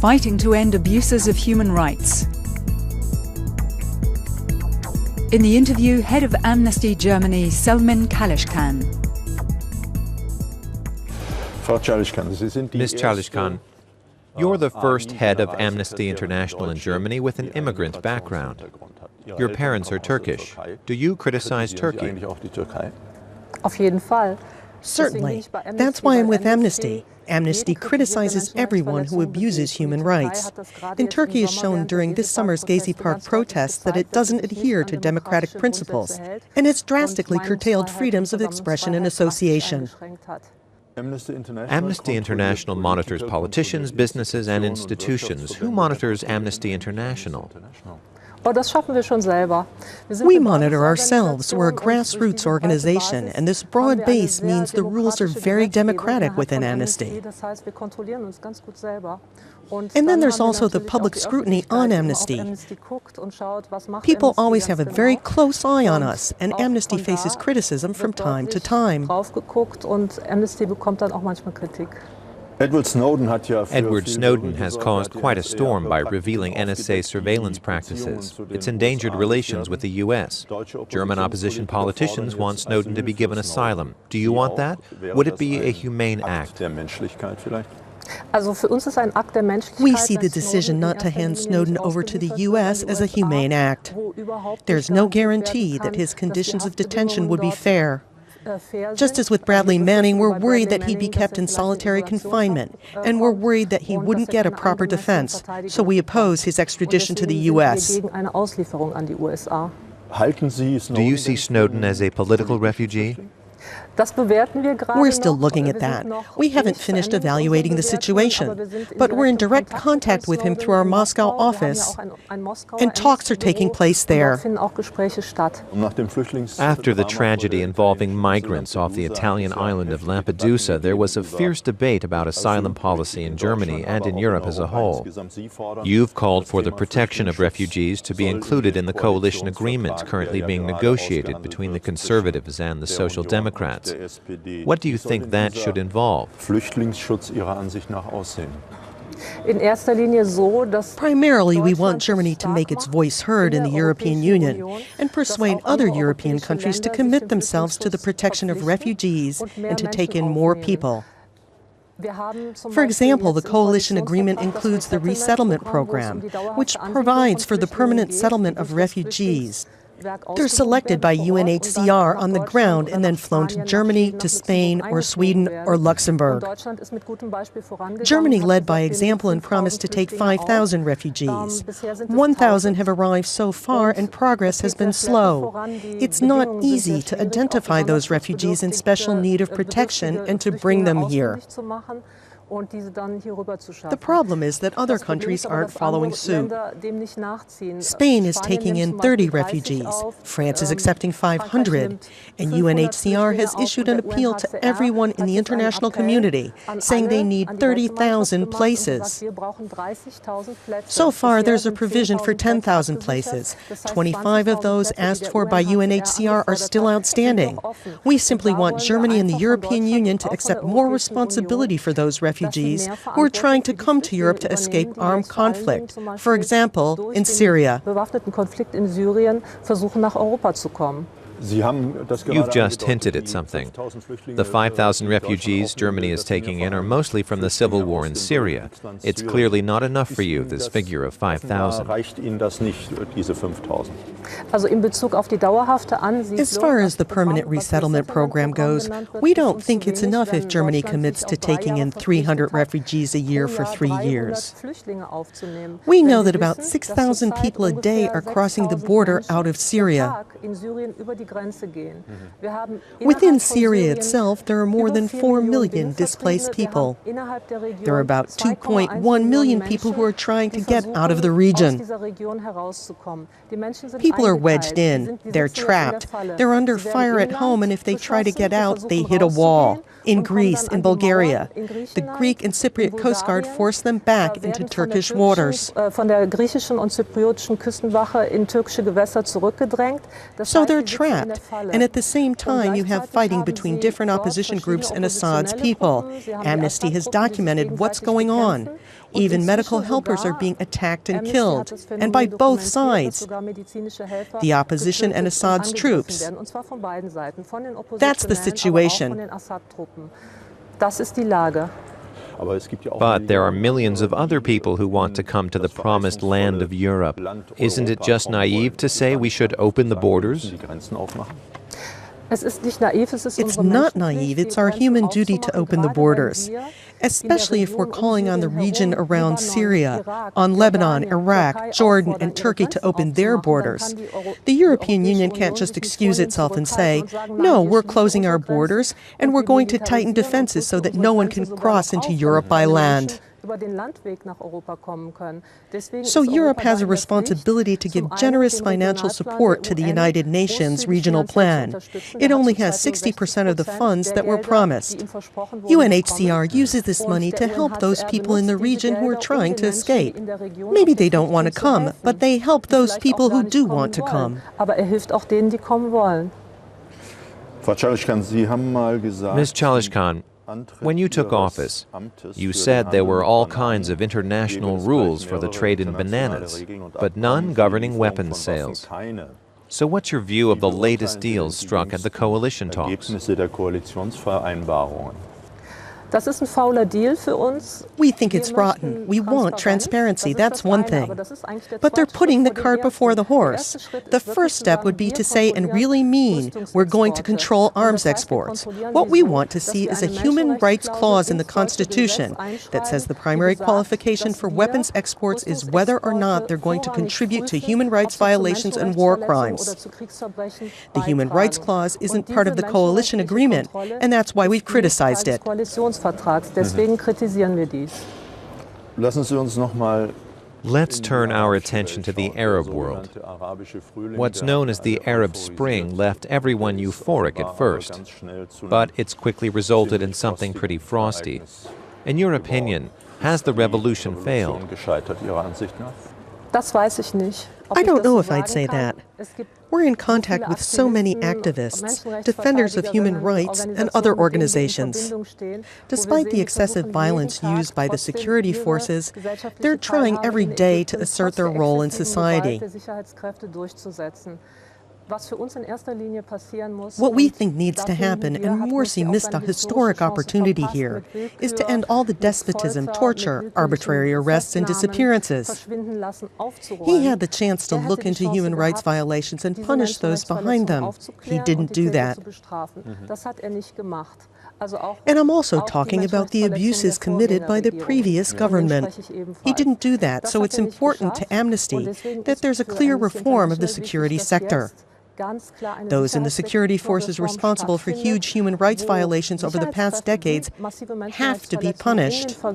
fighting to end abuses of human rights. In the interview, head of Amnesty Germany, Selmin Caliskan. Ms. Caliskan, you're the first head of Amnesty International in Germany with an immigrant background. Your parents are Turkish. Do you criticize Turkey? Certainly. That's why I'm with Amnesty. Amnesty criticizes everyone who abuses human rights. And Turkey has shown during this summer's Gezi Park protests that it doesn't adhere to democratic principles, and it's drastically curtailed freedoms of expression and association. Amnesty International monitors politicians, businesses, and institutions. Who monitors Amnesty International? We monitor ourselves. We're a grassroots organization, and this broad base means the rules are very democratic within Amnesty. And then there's also the public scrutiny on Amnesty. People always have a very close eye on us, and Amnesty faces criticism from time to time. Edward Snowden has caused quite a storm by revealing NSA surveillance practices. It's endangered relations with the U.S. German opposition politicians want Snowden to be given asylum. Do you want that? Would it be a humane act? We see the decision not to hand Snowden over to the U.S. as a humane act. There's no guarantee that his conditions of detention would be fair. Just as with Bradley Manning, we're worried that he'd be kept in solitary confinement, and we're worried that he wouldn't get a proper defense, so we oppose his extradition to the U.S. Do you see Snowden as a political refugee? We're still looking at that. We haven't finished evaluating the situation, but we're in direct contact with him through our Moscow office, and talks are taking place there. After the tragedy involving migrants off the Italian island of Lampedusa, there was a fierce debate about asylum policy in Germany and in Europe as a whole. You've called for the protection of refugees to be included in the coalition agreement currently being negotiated between the Conservatives and the Social Democrats. What do you think that should involve? Primarily, we want Germany to make its voice heard in the European Union and persuade other European countries to commit themselves to the protection of refugees and to take in more people. For example, the coalition agreement includes the resettlement program, which provides for the permanent settlement of refugees. They're selected by UNHCR on the ground and then flown to Germany, to Spain, or Sweden, or Luxembourg. Germany led by example and promised to take 5,000 refugees. 1,000 have arrived so far, and progress has been slow. It's not easy to identify those refugees in special need of protection and to bring them here. The problem is that other countries aren't following suit. Spain is taking in 30 refugees, France is accepting 500, and UNHCR has issued an appeal to everyone in the international community, saying they need 30,000 places. So far, there's a provision for 10,000 places. 25 of those asked for by UNHCR are still outstanding. We simply want Germany and the European Union to accept more responsibility for those refugees who are trying to come to Europe to escape armed conflict, for example, in Syria. You've just hinted at something. The 5,000 refugees Germany is taking in are mostly from the civil war in Syria. It's clearly not enough for you, this figure of 5,000. As far as the permanent resettlement program goes, we don't think it's enough if Germany commits to taking in 300 refugees a year for 3 years. We know that about 6,000 people a day are crossing the border out of Syria. Within Syria itself, there are more than 4 million displaced people. There are about 2.1 million people who are trying to get out of the region. People are wedged in, they're trapped, they're under fire at home, and if they try to get out, they hit a wall. In Greece, in Bulgaria, the Greek and Cypriot Coast Guard forced them back into Turkish waters. So they're trapped. trapped. And at the same time, you have fighting between different opposition groups and Assad's people. Amnesty has documented what's going on. Even medical helpers are being attacked and killed, and by both sides, the opposition and Assad's troops. That's the situation. But there are millions of other people who want to come to the promised land of Europe. Isn't it just naive to say we should open the borders? It's not naive, it's our human duty to open the borders, especially if we're calling on the region around Syria, on Lebanon, Iraq, Jordan, and Turkey to open their borders. The European Union can't just excuse itself and say, no, we're closing our borders and we're going to tighten defenses so that no one can cross into Europe by land. So Europe has a responsibility to give generous financial support to the United Nations regional plan. It only has 60% of the funds that were promised. UNHCR uses this money to help those people in the region who are trying to escape. Maybe they don't want to come, but they help those people who do want to come. Ms. Caliskan, when you took office, you said there were all kinds of international rules for the trade in bananas, but none governing weapons sales. So what's your view of the latest deals struck at the coalition talks? We think it's rotten. We want transparency, that's one thing. But they're putting the cart before the horse. The first step would be to say and really mean we're going to control arms exports. What we want to see is a human rights clause in the Constitution that says the primary qualification for weapons exports is whether or not they're going to contribute to human rights violations and war crimes. The human rights clause isn't part of the coalition agreement, and that's why we've criticized it. Deswegen kritisieren wir dies. Let's turn our attention to the Arab world. What's known as the Arab Spring left everyone euphoric at first, but it's quickly resulted in something pretty frosty. In your opinion, has the revolution failed? I don't know if I'd say that. We're in contact with so many activists, defenders of human rights, and other organizations. Despite the excessive violence used by the security forces, they're trying every day to assert their role in society. What we think needs to happen, and Morsi missed a historic opportunity here, is to end all the despotism, torture, arbitrary arrests, and disappearances. He had the chance to look into human rights violations and punish those behind them. He didn't do that. And I'm also talking about the abuses committed by the previous government. He didn't do that, so it's important to Amnesty that there's a clear reform of the security sector. Those in the security forces responsible for huge human rights violations over the past decades have to be punished. The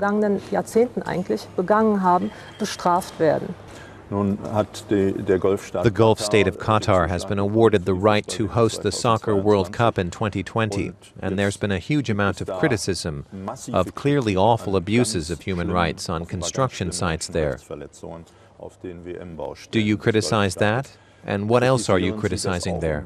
Gulf state of Qatar has been awarded the right to host the Soccer World Cup in 2020, and there's been a huge amount of criticism of clearly awful abuses of human rights on construction sites there. Do you criticize that? And what else are you criticizing there?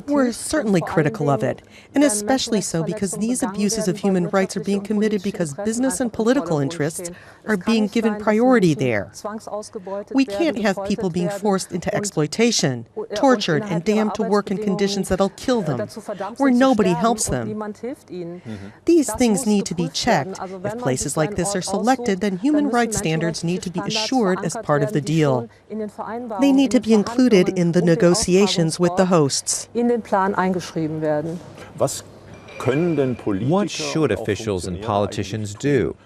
We're certainly critical of it, and especially so because these abuses of human rights are being committed because business and political interests are being given priority there. We can't have people being forced into exploitation, tortured, and damned to work in conditions that'll kill them, where nobody helps them. These things need to be checked. If places like this are selected, then human rights standards need to be assured as part of the deal. They need to be included in the negotiations with the hosts. What should officials and politicians do?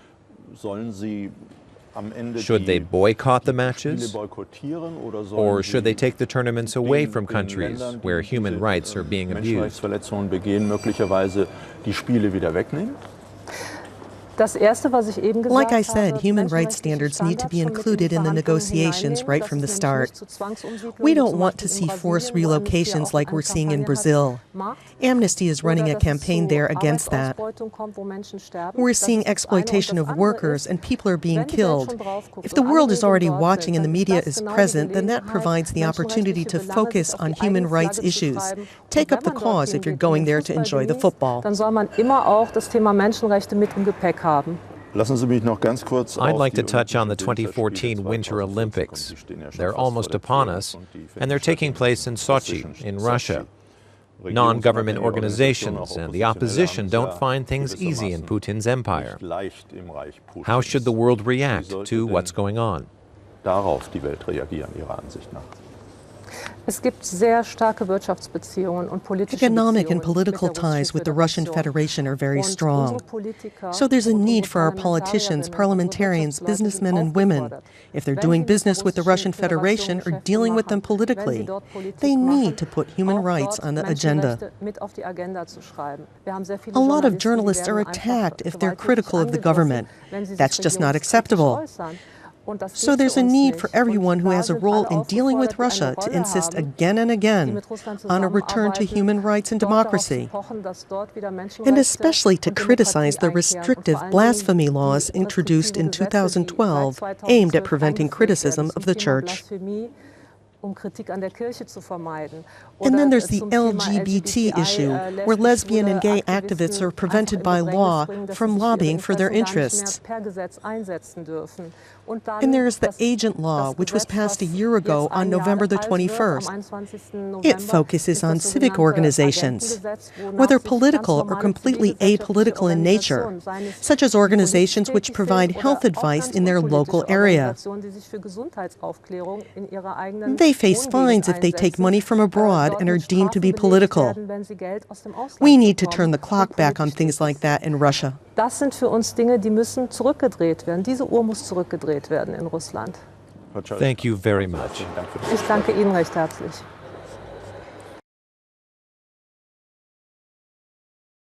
Should they boycott the matches? Or should they take the tournaments away from countries where human rights are being abused? Like I said, human rights standards need to be included in the negotiations right from the start. We don't want to see forced relocations like we're seeing in Brazil. Amnesty is running a campaign there against that. We're seeing exploitation of workers and people are being killed. If the world is already watching and the media is present, then that provides the opportunity to focus on human rights issues. Take up the cause if you're going there to enjoy the football. I'd like to touch on the 2014 Winter Olympics. They're almost upon us, and they're taking place in Sochi, in Russia. Non-government organizations and the opposition don't find things easy in Putin's empire. How should the world react to what's going on? Economic and political ties with the Russian Federation are very strong. So there's a need for our politicians, parliamentarians, businessmen and women. If they're doing business with the Russian Federation or dealing with them politically, they need to put human rights on the agenda. A lot of journalists are attacked if they're critical of the government. That's just not acceptable. So there's a need for everyone who has a role in dealing with Russia to insist again and again on a return to human rights and democracy, and especially to criticize the restrictive blasphemy laws introduced in 2012 aimed at preventing criticism of the Church. And then there's the LGBT issue, where lesbian and gay activists are prevented by law from lobbying for their interests. And there is the agent law, which was passed a year ago on November the 21st. It focuses on civic organizations, whether political or completely apolitical in nature, such as organizations which provide health advice in their local area. They face fines if they take money from abroad and are deemed to be political. We need to turn the clock back on things like that in Russia. Das sind für uns Dinge, die müssen zurückgedreht werden. Diese Uhr muss zurückgedreht werden in Russland. Thank you very much. Ich danke Ihnen recht herzlich.